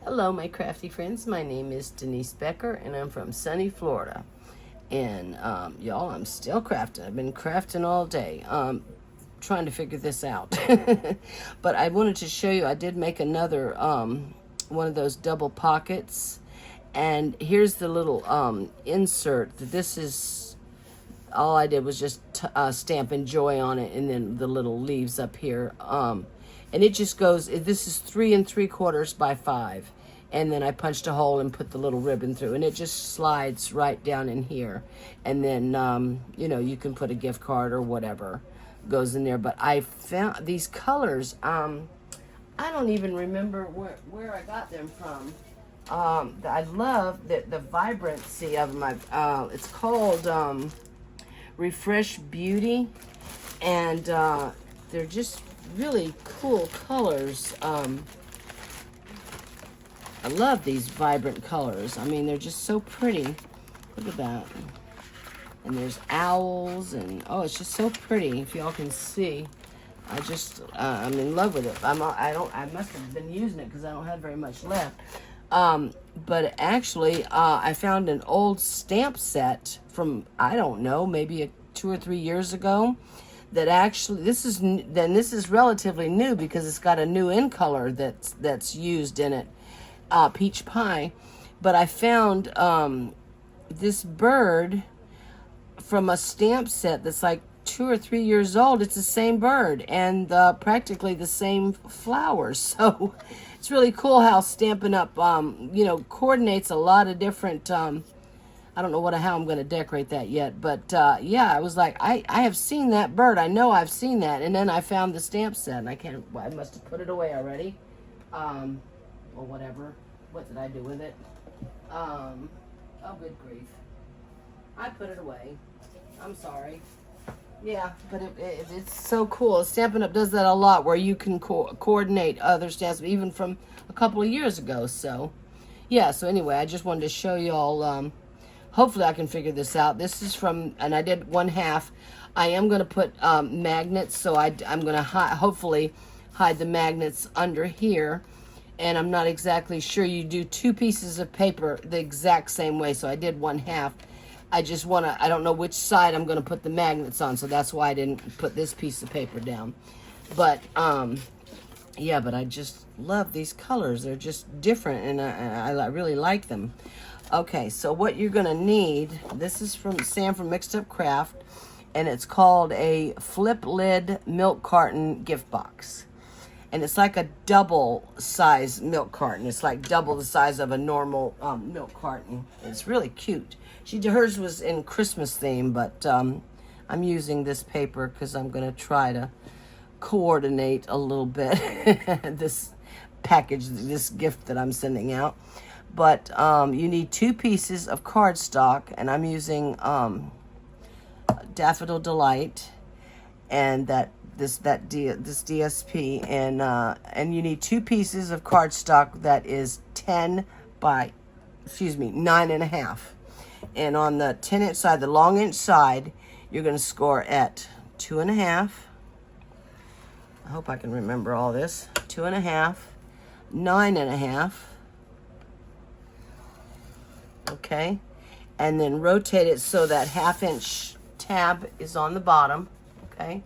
Hello, my crafty friends. My name is Denise Becker, and I'm from sunny Florida. And y'all, I'm still crafting. I've been crafting all day, trying to figure this out. But I wanted to show you, I did make another one of those double pockets. And here's the little insert. This is, all I did was just stamp Enjoy on it, and then the little leaves up here. And it just goes, this is 3 3/4 by 5. And then I punched a hole and put the little ribbon through, and it just slides right down in here. And then, you know, you can put a gift card or whatever goes in there. But I found these colors, I don't even remember where I got them from. I love the vibrancy of them. It's called Refreshed Beauty, and they're just really cool colors. I love these vibrant colors. I mean, they're just so pretty. Look at that. And there's owls, and oh, it's just so pretty. If y'all can see, I'm in love with it. I must have been using it because I don't have very much left. But actually, I found an old stamp set from, I don't know, maybe 2 or 3 years ago. That actually, this is relatively new because it's got a new in color that's used in it. Peach pie. But I found this bird from a stamp set that's like 2 or 3 years old. It's the same bird and practically the same flowers. So it's really cool how Stampin' Up you know, coordinates a lot of different I don't know how I'm going to decorate that yet, but yeah, I was like, I have seen that bird. I know I've seen that. And then I found the stamp set, and I must have put it away already. Or whatever. What did I do with it? Oh, good grief. I put it away. I'm sorry. Yeah, but it's so cool. Stampin' Up does that a lot, where you can coordinate other stamps, even from a couple of years ago. So, yeah, so anyway, I just wanted to show you all. Hopefully I can figure this out. This is from, and I did 1/2. I am going to put magnets, so I'm going to hopefully hide the magnets under here. And I'm not exactly sure. You do 2 pieces of paper the exact same way, so I did 1/2. I just want to, I don't know which side I'm going to put the magnets on, so that's why I didn't put this piece of paper down. But, yeah, but I just love these colors. They're just different, and I really like them. Okay, so what you're going to need, this is from Sam from Mixed Up Craft, and it's called a flip lid milk carton gift box. And it's like a double size milk carton. It's like double the size of a normal milk carton. It's really cute. Hers was in Christmas theme, but I'm using this paper because I'm going to try to coordinate a little bit this package, this gift that I'm sending out. But you need 2 pieces of cardstock, and I'm using Daffodil Delight, and this DSP, and you need 2 pieces of cardstock that is 10 by 9.5. And on the 10-inch side, the long inch side, you're going to score at 2.5. I hope I can remember all this. 2.5, 9.5. Okay, and then rotate it so that 1/2-inch tab is on the bottom. Okay,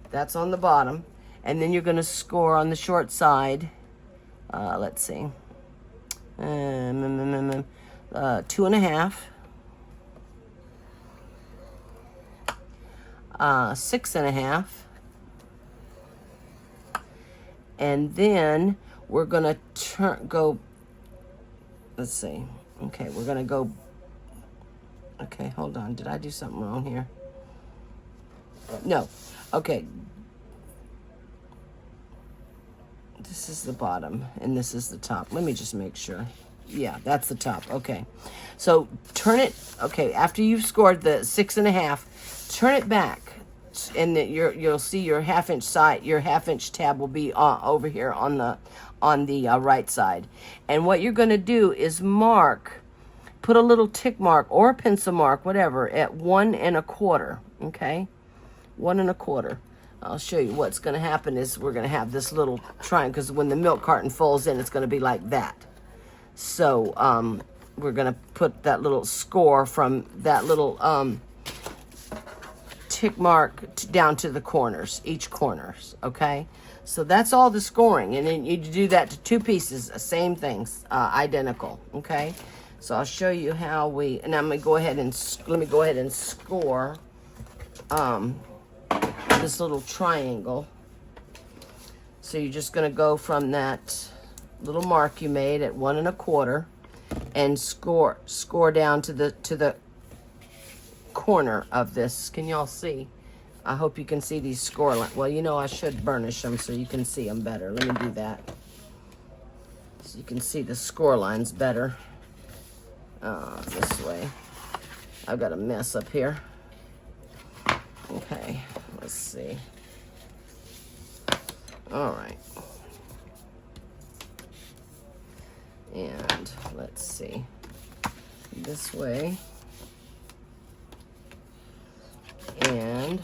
that's on the bottom, and then you're going to score on the short side. Let's see, 2.5, 6.5, and then we're going to go. Let's see. Okay, we're going to go, okay, hold on. Did I do something wrong here? No. Okay. This is the bottom, and this is the top. Let me just make sure. Yeah, that's the top. Okay. So turn it, okay, after you've scored the 6.5, turn it back, and you'll see your 1/2-inch side, your 1/2-inch tab will be over here on the right side. And what you're going to do is put a little tick mark or a pencil mark, whatever, at 1 1/4. Okay, 1 1/4. I'll show you what's going to happen is we're going to have this little triangle, because when the milk carton folds in, it's going to be like that. So we're gonna put that little score from that little tick mark down to the corners, each corners, okay? So that's all the scoring, and then you do that to 2 pieces, same things, identical, okay? So I'll show you how we, and I'm gonna go ahead and, let me go ahead and score this little triangle. So you're just gonna go from that little mark you made at 1 1/4 and score down to the corner of this. Can y'all see? I hope you can see these score lines. Well, you know, I should burnish them so you can see them better. Let me do that so you can see the score lines better. This way. I've got a mess up here. Okay, let's see. All right. And let's see. This way. And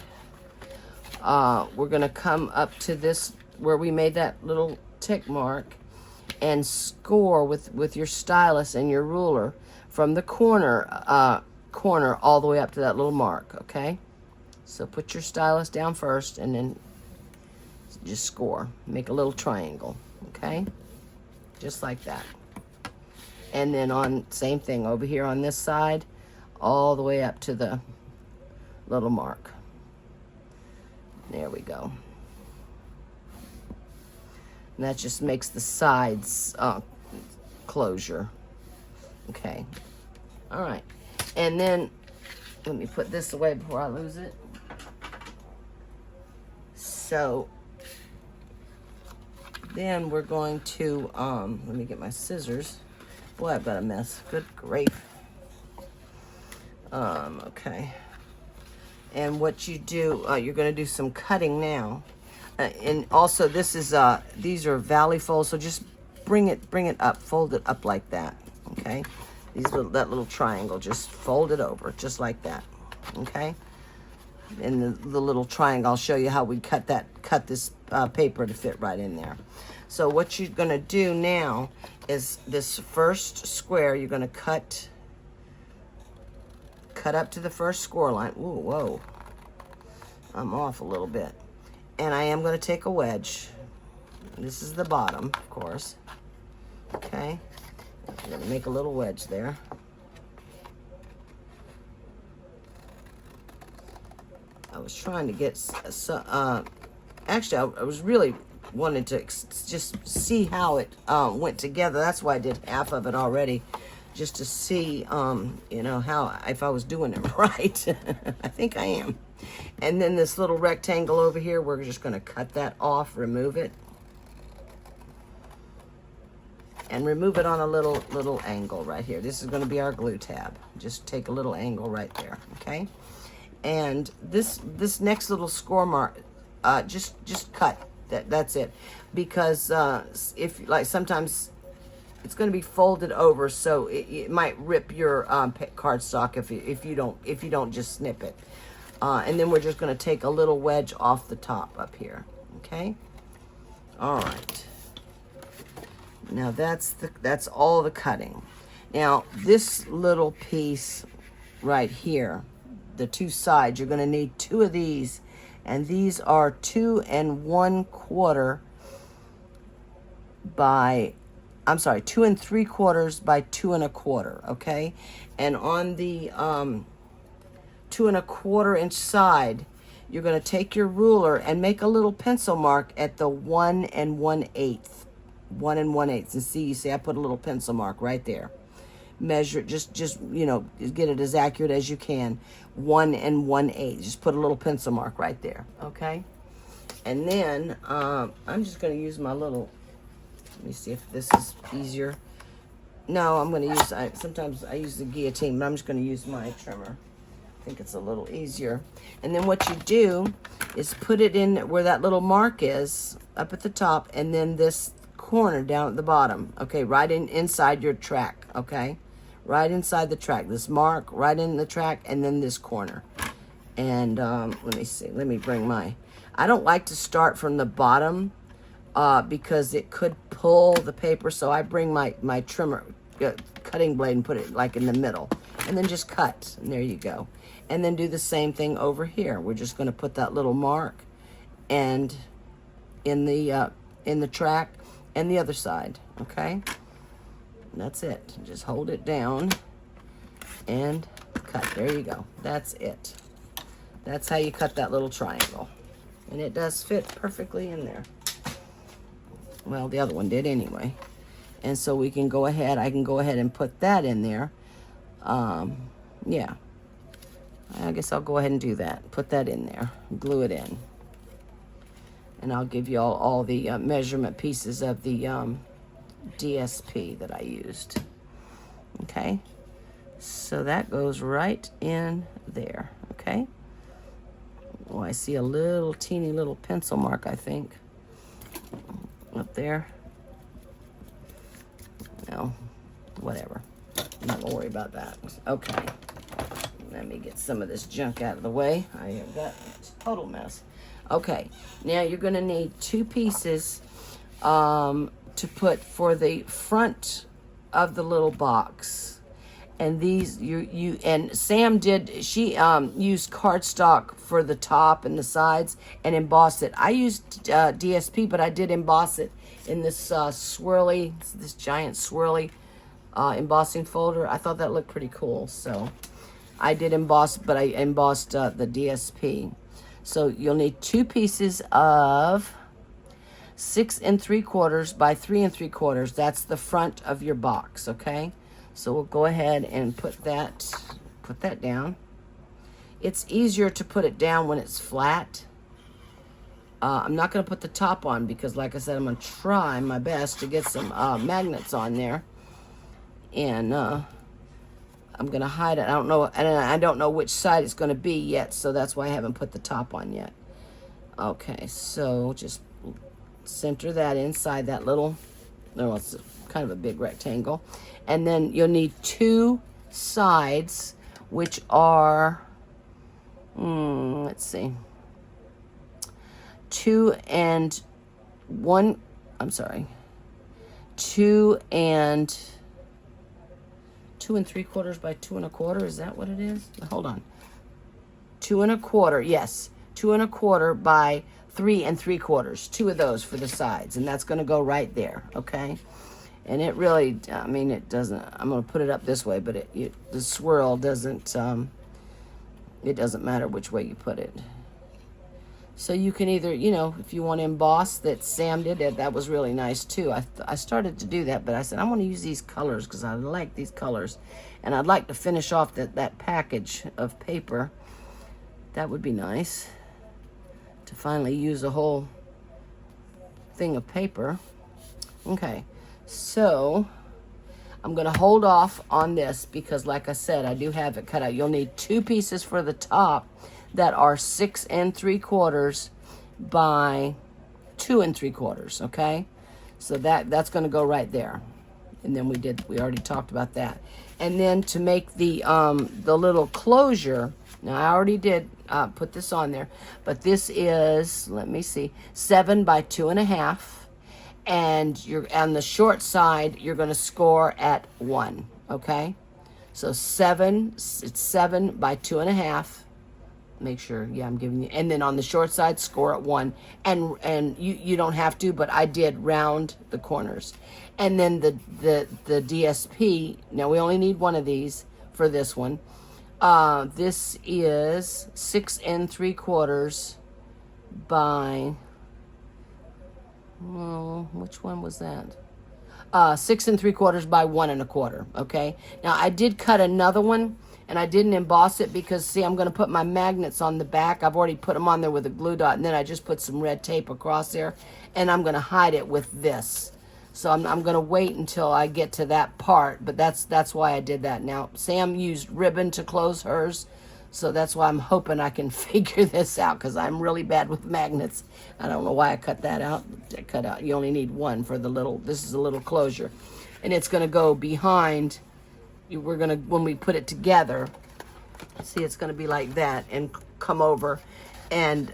we're going to come up to this where we made that little tick mark and score with your stylus and your ruler from the corner all the way up to that little mark, okay? So put your stylus down first and then just score. Make a little triangle, okay? Just like that. And then on, same thing over here on this side, all the way up to the little mark. There we go. And that just makes the sides closure. Okay. All right. And then, let me put this away before I lose it. So, then we're going to, let me get my scissors. Boy, I've got a mess. Good grief. Okay. And what you do, you're going to do some cutting now. And also, this is, these are valley folds, so just bring it up, fold it up like that, okay? That little triangle, just fold it over, just like that, okay? And the little triangle, I'll show you how we cut this paper to fit right in there. So what you're going to do now is this first square, you're going to cut up to the first score line. Ooh, whoa. I'm off a little bit. And I am going to take a wedge. This is the bottom, of course. Okay. I'm going to make a little wedge there. I was trying to get actually, I was really wanted to just see how it went together. That's why I did half of it already, just to see, you know, how, if I was doing it right. I think I am. And then this little rectangle over here, we're just going to cut that off, remove it. And remove it on a little angle right here. This is going to be our glue tab. Just take a little angle right there, okay? And this next little score mark, just cut. That's it. Because if, like, sometimes it's going to be folded over, so it might rip your cardstock if you don't just snip it. And then we're just going to take a little wedge off the top up here, okay? All right. Now that's all the cutting. Now this little piece right here, the 2 sides, you're going to need 2 of these, and these are 2 1/4 by, I'm sorry, 2 3/4 by 2 1/4, okay? And on the 2 1/4 inch side, you're going to take your ruler and make a little pencil mark at the 1 1/8. 1 1/8. And see, you see I put a little pencil mark right there. Measure it, just you know, get it as accurate as you can. 1 1/8. Just put a little pencil mark right there, okay? And then I'm just going to use my little, let me see if this is easier. No, I'm going to use, sometimes I use the guillotine, but I'm just going to use my trimmer. I think it's a little easier. And then what you do is put it in where that little mark is, up at the top, and then this corner down at the bottom, okay, right inside your track, okay, right inside the track, this mark right in the track, and then this corner. And let me see, let me bring my, I don't like to start from the bottom because it could pull the paper, so I bring my trimmer cutting blade and put it like in the middle, and then just cut, and there you go. And then do the same thing over here. We're just going to put that little mark and in the track and the other side, okay? And that's it. Just hold it down and cut. There you go. That's it. That's how you cut that little triangle. And it does fit perfectly in there. Well, the other one did anyway. And so we can go ahead, I can go ahead and put that in there. Yeah. I guess I'll go ahead and do that. Put that in there. Glue it in. And I'll give you all the measurement pieces of the DSP that I used. Okay. So that goes right in there. Okay. Oh, I see a little teeny little pencil mark, I think, up there. No, whatever. I'm not gonna worry about that. Okay. Let me get some of this junk out of the way. I have got a total mess. Okay, now you're gonna need 2 pieces to put for the front of the little box. And these, and Sam did, she used cardstock for the top and the sides and embossed it. I used DSP, but I did emboss it in this swirly, this giant swirly embossing folder. I thought that looked pretty cool, so I did emboss, but I embossed the DSP. So you'll need 2 pieces of 6 3/4 by 3 3/4. That's the front of your box, okay? So we'll go ahead and put that down. It's easier to put it down when it's flat. I'm not going to put the top on because, like I said, I'm going to try my best to get some magnets on there. And I'm going to hide it. I don't know, and I don't know which side it's going to be yet, so that's why I haven't put the top on yet. Okay, so just center that inside that little, no, it's kind of a big rectangle. And then you'll need 2 sides, which are, let's see, 2 and 1, I'm sorry, 2 and 3/4 by 2 1/4, is that what it is? Hold on. 2 1/4, yes, 2 1/4 by 3 3/4, 2 of those for the sides, and that's going to go right there, okay? And it really, I mean, it doesn't, I'm going to put it up this way, but the swirl doesn't, it doesn't matter which way you put it. So you can either, you know, if you want to emboss, that Sam did, that was really nice too. I started to do that, but I said, I want to use these colors because I like these colors. And I'd like to finish off that package of paper. That would be nice to finally use a whole thing of paper. Okay. So I'm going to hold off on this because, like I said, I do have it cut out. You'll need 2 pieces for the top that are 6 3/4 by 2 3/4, okay? So that's going to go right there. And then we already talked about that. And then to make the little closure, now I already did put this on there, but this is, let me see, 7 by 2 1/2. And you're on the short side, you're going to score at 1, okay? So it's 7 by 2 1/2. Make sure, yeah, I'm giving you, and then on the short side, score at 1. And you don't have to, but I did round the corners. And then the DSP, now we only need 1 of these for this one. This is 6 3/4 by, well, which one was that? 6 3/4 by 1 1/4, okay? Now, I did cut another one, and I didn't emboss it because, see, I'm going to put my magnets on the back. I've already put them on there with a glue dot, and then I just put some red tape across there, and I'm going to hide it with this. So I'm going to wait until I get to that part, but that's why I did that. Now, Sam used ribbon to close hers, so that's why I'm hoping I can figure this out because I'm really bad with magnets. I don't know why I cut that out. You only need 1 for the little, this is a little closure. And it's going to go behind, we're going to, when we put it together, see, it's going to be like that and come over, and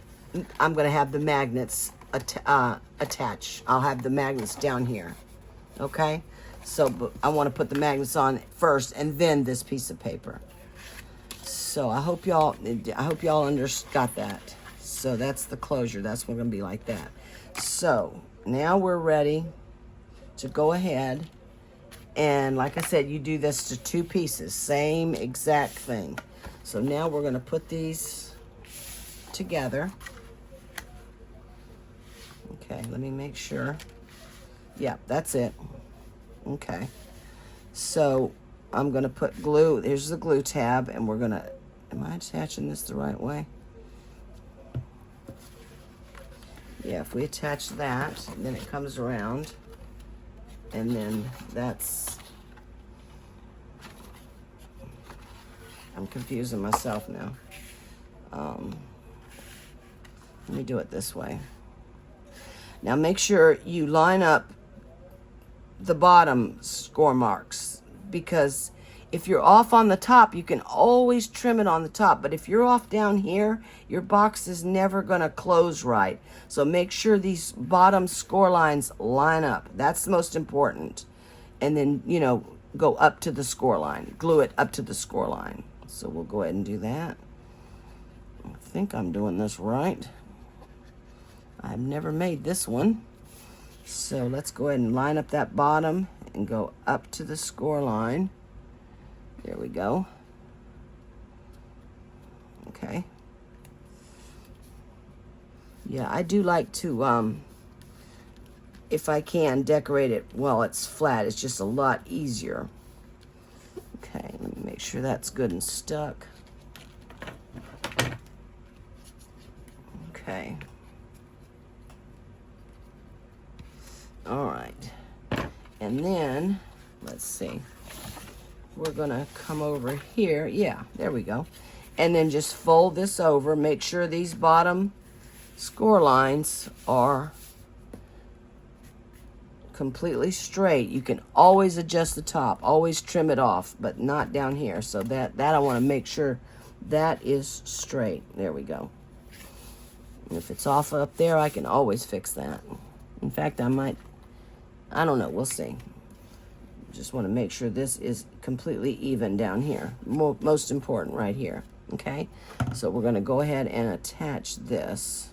I'm going to have the magnets attach. I'll have the magnets down here. Okay, so but I want to put the magnets on first and then this piece of paper. So I hope y'all got that. So that's the closure. That's what it's gonna be like that. So now we're ready to go ahead, and like I said, you do this to 2 pieces, same exact thing. So now we're gonna put these together. Okay, let me make sure. Yeah, that's it. Okay, so I'm gonna put glue. Here's the glue tab, and we're gonna, am I attaching this the right way? Yeah, if we attach that, then it comes around, and then that's, I'm confusing myself now. Let me do it this way. Now make sure you line up the bottom score marks, because if you're off on the top, you can always trim it on the top, but if you're off down here, your box is never going to close right. So make sure these bottom score lines line up. That's the most important. And then, you know, go up to the score line. Glue it up to the score line. So we'll go ahead and do that. I think I'm doing this right. I've never made this one. So let's go ahead and line up that bottom and go up to the score line. There we go. Okay. Yeah, I do like to, if I can, decorate it while it's flat. It's just a lot easier. Okay, let me make sure that's good and stuck. Okay. All right. And then, let's see. We're gonna come over here. Yeah, there we go. And then just fold this over. Make sure these bottom score lines are completely straight. You can always adjust the top, always trim it off, but not down here. So that I want to make sure that is straight. There we go. And if it's off up there, I can always fix that. In fact, I don't know, we'll see. Just want to make sure this is completely even down here. Most important right here, okay? So we're going to go ahead and attach this.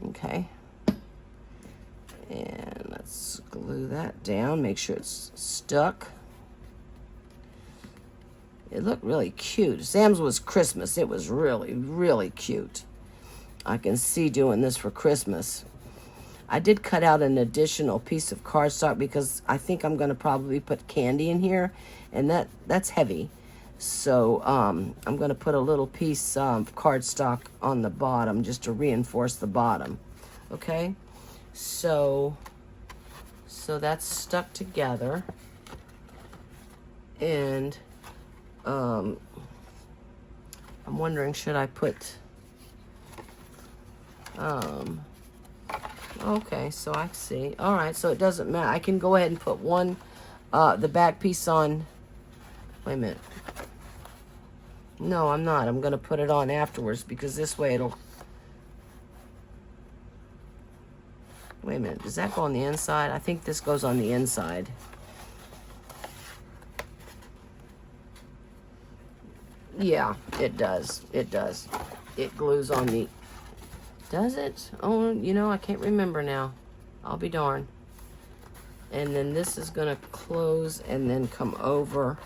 Okay. And let's glue that down, make sure it's stuck. It looked really cute. Sam's was Christmas. It was really, really cute. I can see doing this for Christmas. I did cut out an additional piece of cardstock because I think I'm going to probably put candy in here, and that's heavy. So I'm going to put a little piece of cardstock on the bottom just to reinforce the bottom. Okay, so that's stuck together, and I'm wondering, should I put okay, so I see. All right, so it doesn't matter. I can go ahead and put one, the back piece on. Wait a minute. No, I'm not. I'm going to put it on afterwards because this way it'll... Wait a minute. Does that go on the inside? I think this goes on the inside. Yeah, it does. It does. It glues on the... Does it? Oh, you know, I can't remember now. I'll be darned. And then this is going to close and then come over.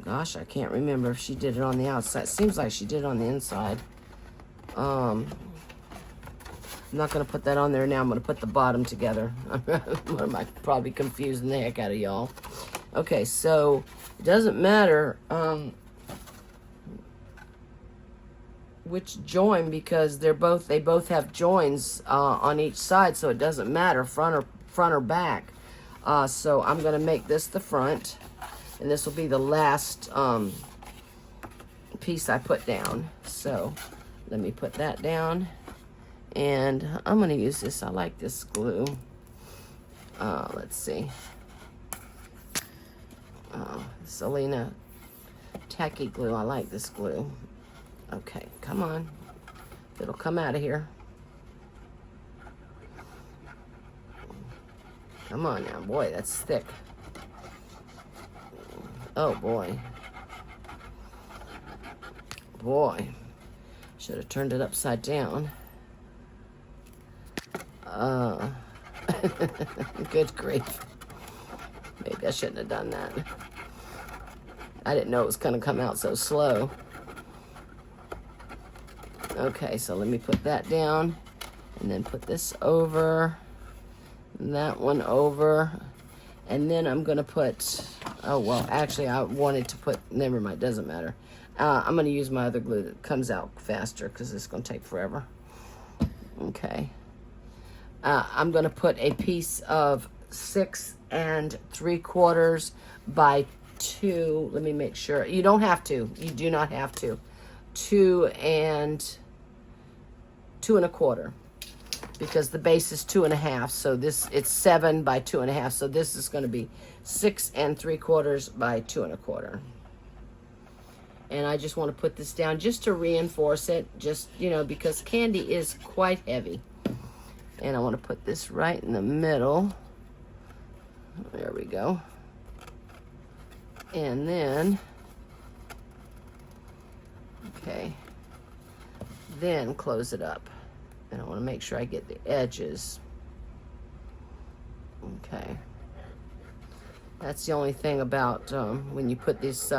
Gosh, I can't remember if she did it on the outside. Seems like she did it on the inside. I'm not going to put that on there now. I'm going to put the bottom together. I'm probably confusing the heck out of y'all. Okay, so it doesn't matter which join, because they both have joins on each side, so it doesn't matter front or back. So I'm going to make this the front, and this will be the last piece I put down. So let me put that down, and I'm going to use this. I like this glue. Let's see. Selena Tacky Glue. I like this glue. Okay, come on. It'll come out of here. Come on now, boy, that's thick. Oh boy. Boy. Should have turned it upside down. Good grief. Maybe I shouldn't have done that. I didn't know it was going to come out so slow. Okay, so let me put that down and then put this over, that one over, and then I'm going to put, oh, well, actually, I wanted to put, never mind, doesn't matter. I'm going to use my other glue that comes out faster because it's going to take forever. Okay. I'm going to put a piece of 6 3/4 by 2. Let me make sure. You don't have to. You do not have to. 2 1/4. Because the base is 2 1/2. So this, it's 7 by 2 1/2. So this is going to be 6 3/4 by 2 1/4. And I just want to put this down just to reinforce it. Just, you know, because candy is quite heavy. And I want to put this right in the middle. There we go. And then, okay, then close it up. And I want to make sure I get the edges. Okay. That's the only thing about when you put this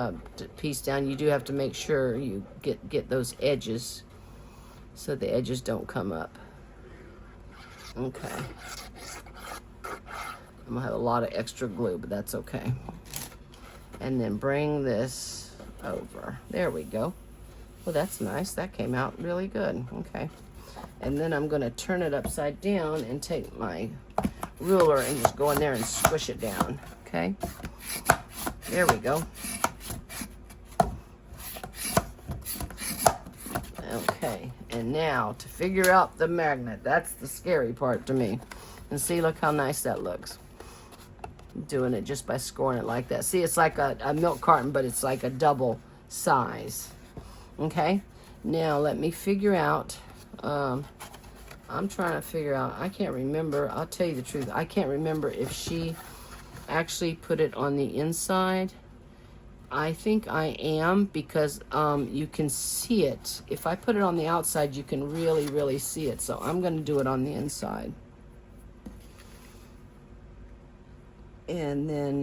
piece down, you do have to make sure you get those edges so the edges don't come up. Okay. I'm gonna have a lot of extra glue, but that's okay. And then bring this over. There we go. Well, that's nice. That came out really good. Okay. And then I'm gonna turn it upside down and take my ruler and just go in there and squish it down. Okay. There we go. Okay. And now to figure out the magnet. That's the scary part to me. And see, look how nice that looks. I'm doing it just by scoring it like that. See, it's like a milk carton, but it's like a double size. Okay. Now let me figure out. I'm trying to figure out. I can't remember. I'll tell you the truth. I can't remember if she actually put it on the inside. I think I am, because you can see it. If I put it on the outside, you can really, really see it. So I'm going to do it on the inside. And then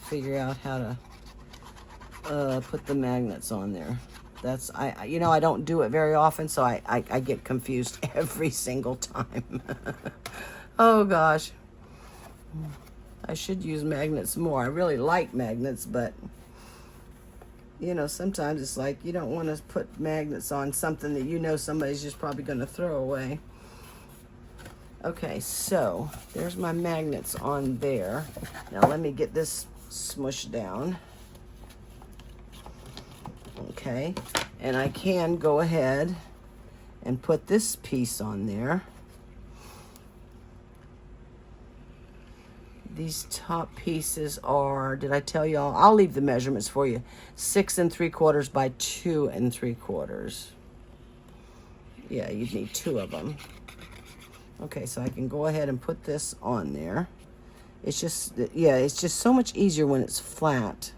figure out how to put the magnets on there. That's, you know, I don't do it very often, so I get confused every single time. Oh gosh. I should use magnets more. I really like magnets, but you know, sometimes it's like you don't want to put magnets on something that you know somebody's just probably going to throw away. Okay, so there's my magnets on there. Now let me get this smushed down. Okay, and I can go ahead and put this piece on there. These top pieces are, did I tell y'all? I'll leave the measurements for you. 6 3/4 by 2 3/4. Yeah, you'd need 2 of them. Okay, so I can go ahead and put this on there. It's just, yeah, it's just so much easier when it's flat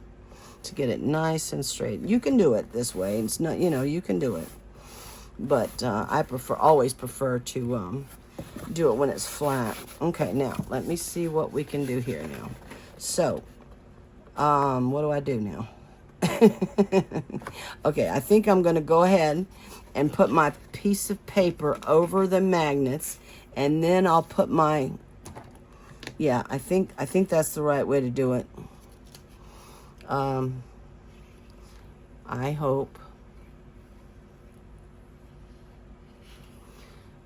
to get it nice and straight. You can do it this way. It's not, you know, you can do it. But I always prefer to do it when it's flat. Okay, now let me see what we can do here now. So, what do I do now? Okay, I think I'm going to go ahead and put my piece of paper over the magnets, and then I'll put my, yeah, I think that's the right way to do it. I hope.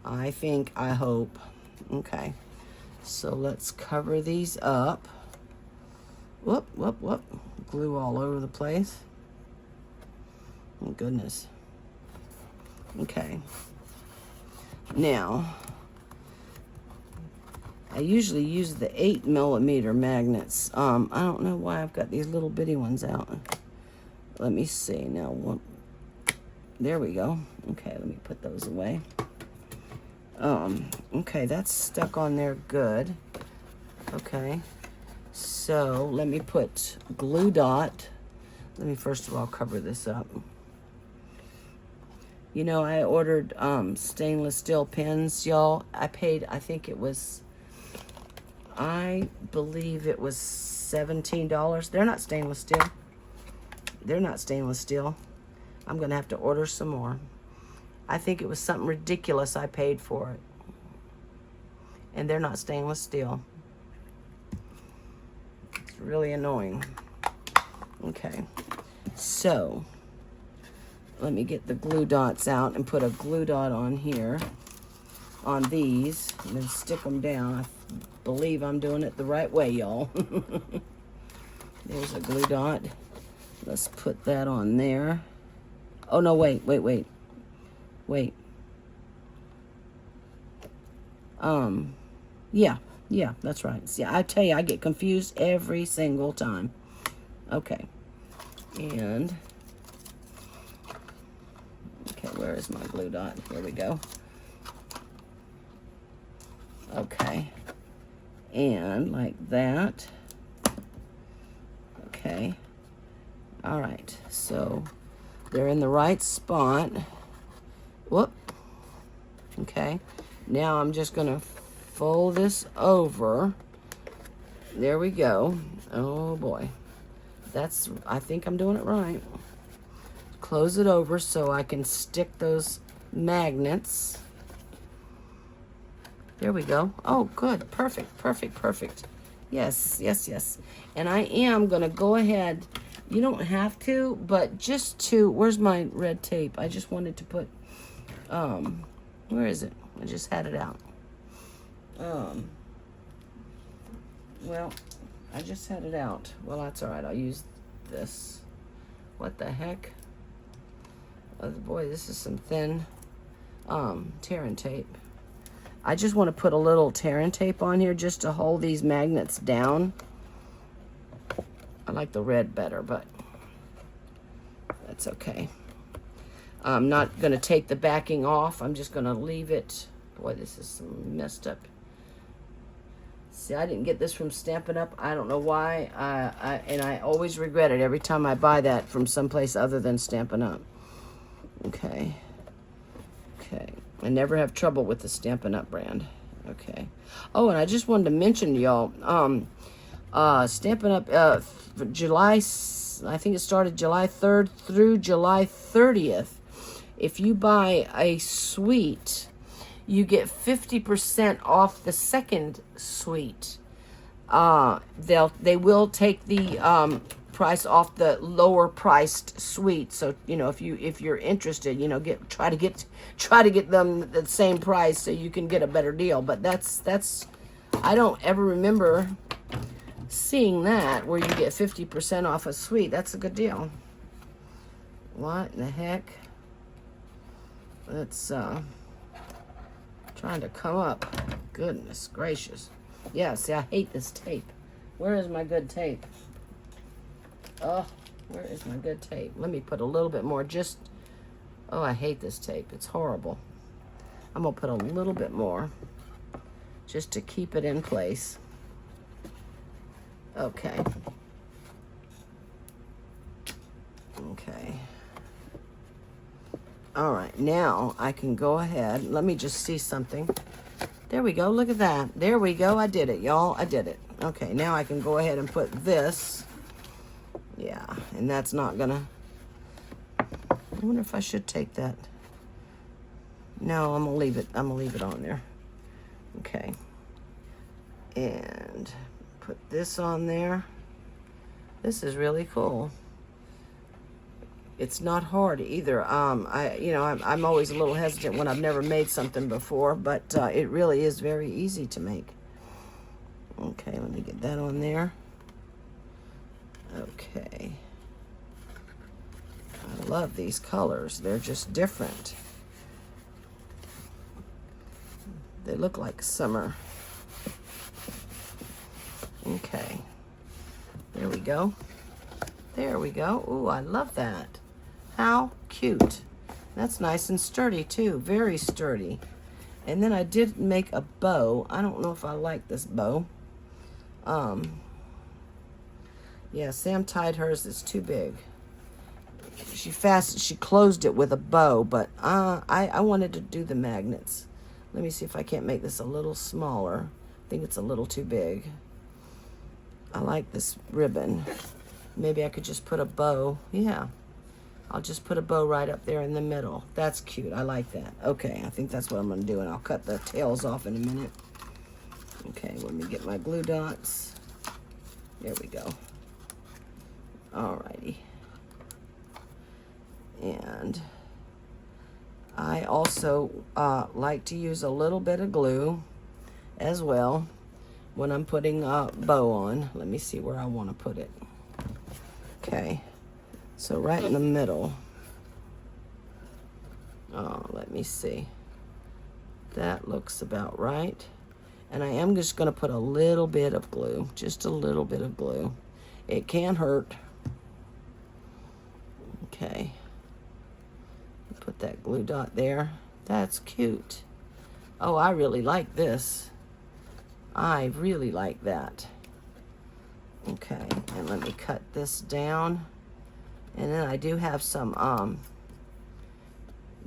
I hope. Okay. So let's cover these up. Whoop, whoop, whoop. Glue all over the place. Oh, goodness. Okay. Now, I usually use the 8mm magnets. I don't know why I've got these little bitty ones out. Let me see. Now, there we go. Okay, let me put those away. Okay, that's stuck on there good. Okay, so let me put glue dot. Let me first of all cover this up. You know, I ordered stainless steel pens, y'all. I paid, I think it was, I believe it was $17. They're not stainless steel. They're not stainless steel. I'm gonna have to order some more. I think it was something ridiculous I paid for it. And they're not stainless steel. It's really annoying. Okay, so let me get the glue dots out and put a glue dot on here, on these, and then stick them down. I believe I'm doing it the right way, y'all. There's a glue dot. Let's put that on there. Oh, no, wait. Yeah, that's right. See, I tell you, I get confused every single time. Okay, and, okay, where is my glue dot? Here we go. Okay, and like that. Okay, all right, so they're in the right spot. Whoop. Okay, now I'm just gonna fold this over. There we go. Oh boy, that's, I think I'm doing it right. Close it over so I can stick those magnets. There we go. Oh, good. Perfect. Yes. And I am going to go ahead. You don't have to, but just to, where's my red tape? I just wanted to put, where is it? I just had it out. Well, I just had it out. Well, that's all right. I'll use this. What the heck? Oh, boy, this is some thin tear and tape. I just want to put a little tear and tape on here just to hold these magnets down. I like the red better, but that's okay. I'm not going to take the backing off. I'm just going to leave it. Boy, this is some messed up. See, I didn't get this from Stampin' Up. I don't know why. And I always regret it every time I buy that from someplace other than Stampin' Up. Okay. I never have trouble with the Stampin' Up brand. Okay. Oh, and I just wanted to mention to y'all, Stampin' Up, July, I think it started July 3rd through July 30th. If you buy a suite, you get 50% off the second suite. They will take the price off the lower priced suite. So, you know, if you're interested, you know, try to get them the same price so you can get a better deal. But that's I don't ever remember seeing that where you get 50% off a suite. That's a good deal. What in the heck? Let's trying to come up. Goodness gracious. Yeah, see, I hate this tape. Where is my good tape? Oh, where is my good tape? Let me put a little bit more. Oh, I hate this tape. It's horrible. I'm going to put a little bit more just to keep it in place. Okay. All right, now I can go ahead. Let me just see something. There we go. Look at that. There we go. I did it, y'all. I did it. Okay, now I can go ahead and put this. Yeah, and that's not gonna... I wonder if I should take that. No, I'm gonna leave it. I'm gonna leave it on there. Okay. And put this on there. This is really cool. It's not hard either. I'm always a little hesitant when I've never made something before, but it really is very easy to make. Okay, let me get that on there. Okay. I love these colors. They're just different. They look like summer. Okay. There we go. There we go. Ooh, I love that. How cute. That's nice and sturdy too. Very sturdy. And then I did make a bow. I don't know if I like this bow. Yeah, Sam tied hers. It's too big. She closed it with a bow, but I wanted to do the magnets. Let me see if I can't make this a little smaller. I think it's a little too big. I like this ribbon. Maybe I could just put a bow. Yeah, I'll just put a bow right up there in the middle. That's cute. I like that. Okay, I think that's what I'm going to do, and I'll cut the tails off in a minute. Okay, let me get my glue dots. There we go. Alrighty. And I also like to use a little bit of glue as well when I'm putting a bow on. Let me see where I want to put it. Okay, so right in the middle. Oh, let me see. That looks about right. And I am just going to put a little bit of glue, just a little bit of glue. It can hurt. Okay. Put that glue dot there. That's cute. Oh, I really like this. I really like that. Okay, and let me cut this down. And then I do have some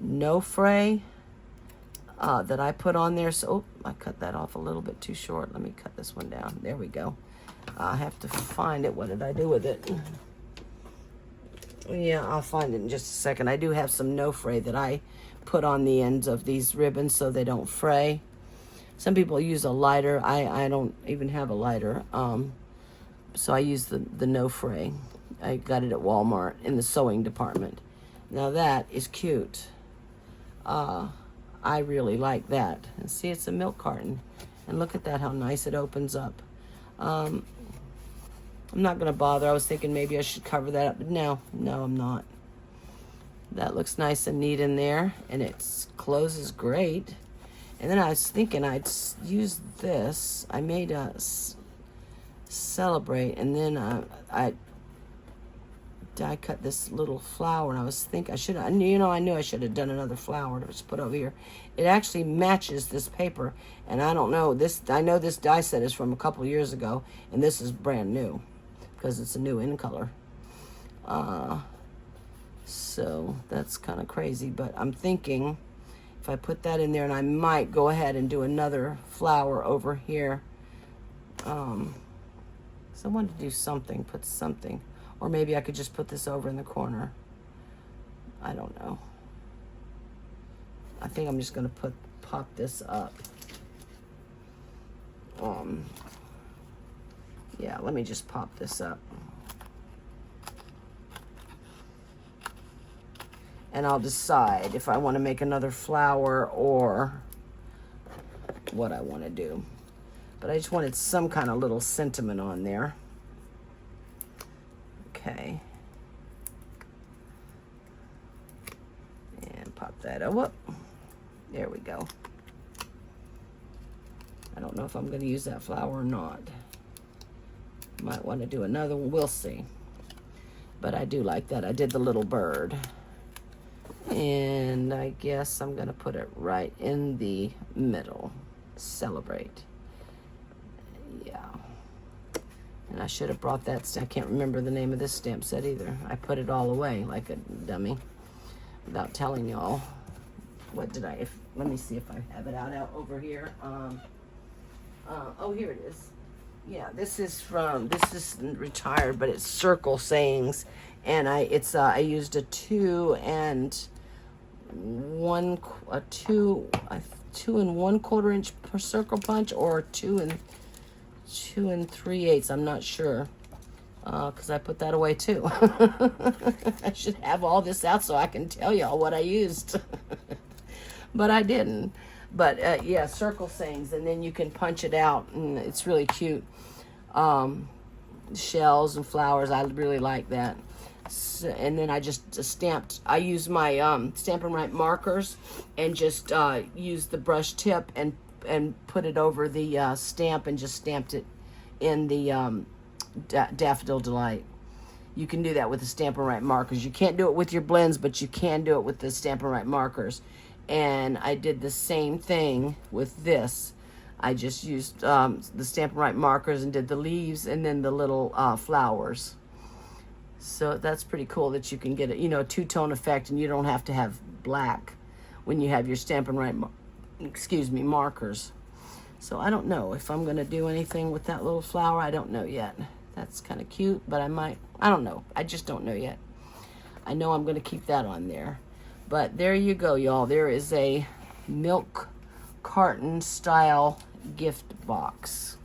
no fray that I put on there. So, I cut that off a little bit too short. Let me cut this one down. There we go. I have to find it. What did I do with it? Yeah, I'll find it in just a second. I do have some no fray that I put on the ends of these ribbons so they don't fray. Some people use a lighter. I don't even have a lighter. So I use the no fray. I got it at Walmart in the sewing department. Now that is cute. I really like that. And see, it's a milk carton. And look at that, how nice it opens up. I'm not going to bother. I was thinking maybe I should cover that up. But no, I'm not. That looks nice and neat in there. And it closes great. And then I was thinking I'd use this. I made a celebrate. And then I die cut this little flower. And I was thinking I knew I should have done another flower to just put over here. It actually matches this paper. And I don't know. I know this die set is from a couple years ago. And this is brand new. Because it's a new in color. So that's kind of crazy, but I'm thinking if I put that in there, and I might go ahead and do another flower over here. So I wanted to do something, put something, or maybe I could just put this over in the corner. I don't know. I think I'm just gonna pop this up. Yeah, let me just pop this up. And I'll decide if I want to make another flower or what I want to do. But I just wanted some kind of little sentiment on there. Okay. And pop that up. There we go. I don't know if I'm going to use that flower or not. Might want to do another one. We'll see. But I do like that. I did the little bird. And I guess I'm going to put it right in the middle. Celebrate. Yeah. And I should have brought that. I can't remember the name of this stamp set either. I put it all away like a dummy without telling y'all. What did I... let me see if I have it out over here. Oh, here it is. Yeah, this is retired, but it's Circle Sayings, and I used a 2 and 1/4 inch per circle punch, or 2 and 3/8. I'm not sure, because I put that away too. I should have all this out so I can tell y'all what I used, but I didn't. But yeah, Circle Sayings, and then you can punch it out, and it's really cute. Shells and flowers, I really like that. So, and then I just stamped. I used my Stampin' Up markers and just used the brush tip and put it over the stamp and just stamped it in the Daffodil Delight. You can do that with the Stampin' Up markers. You can't do it with your blends, but you can do it with the Stampin' Up markers. And I did the same thing with this. I just used the Stampin' Up markers and did the leaves and then the little flowers. So that's pretty cool that you can get a, you know, a two-tone effect, and you don't have to have black when you have your Stampin' Up, markers. So I don't know if I'm gonna do anything with that little flower. I don't know yet. That's kind of cute, but I might. I don't know. I just don't know yet. I know I'm gonna keep that on there. But there you go, y'all. There is a milk carton style gift box,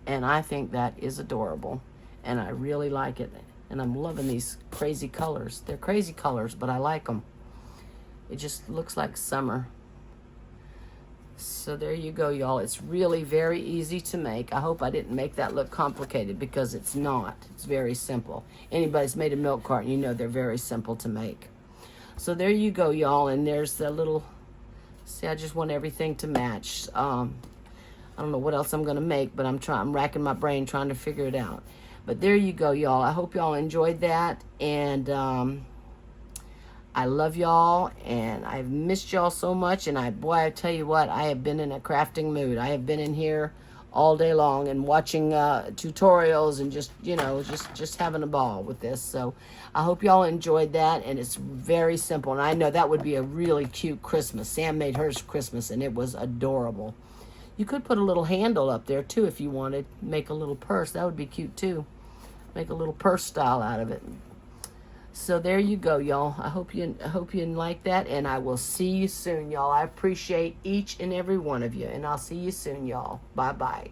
and I think that is adorable, and I really like it. And I'm loving these crazy colors. They're crazy colors, but I like them. It just looks like summer. So there you go, y'all. It's really very easy to make. I hope I didn't make that look complicated, because it's not. It's very simple. Anybody's made a milk carton, you know they're very simple to make. So there you go, y'all. And there's the little, see, I just want everything to match. I don't know what else I'm gonna make, but I'm racking my brain trying to figure it out. But there you go, y'all. I hope y'all enjoyed that, and I love y'all, and I've missed y'all so much. And boy, I tell you what, I have been in a crafting mood. I have been in here all day long and watching tutorials and just, you know, just having a ball with this. So I hope y'all enjoyed that, and it's very simple. And I know that would be a really cute Christmas. Sam made hers Christmas, and it was adorable. You could put a little handle up there too if you wanted. Make a little purse. That would be cute too. Make a little purse style out of it. So there you go, y'all. I hope you like that, and I will see you soon, y'all. I appreciate each and every one of you, and I'll see you soon, y'all. Bye-bye.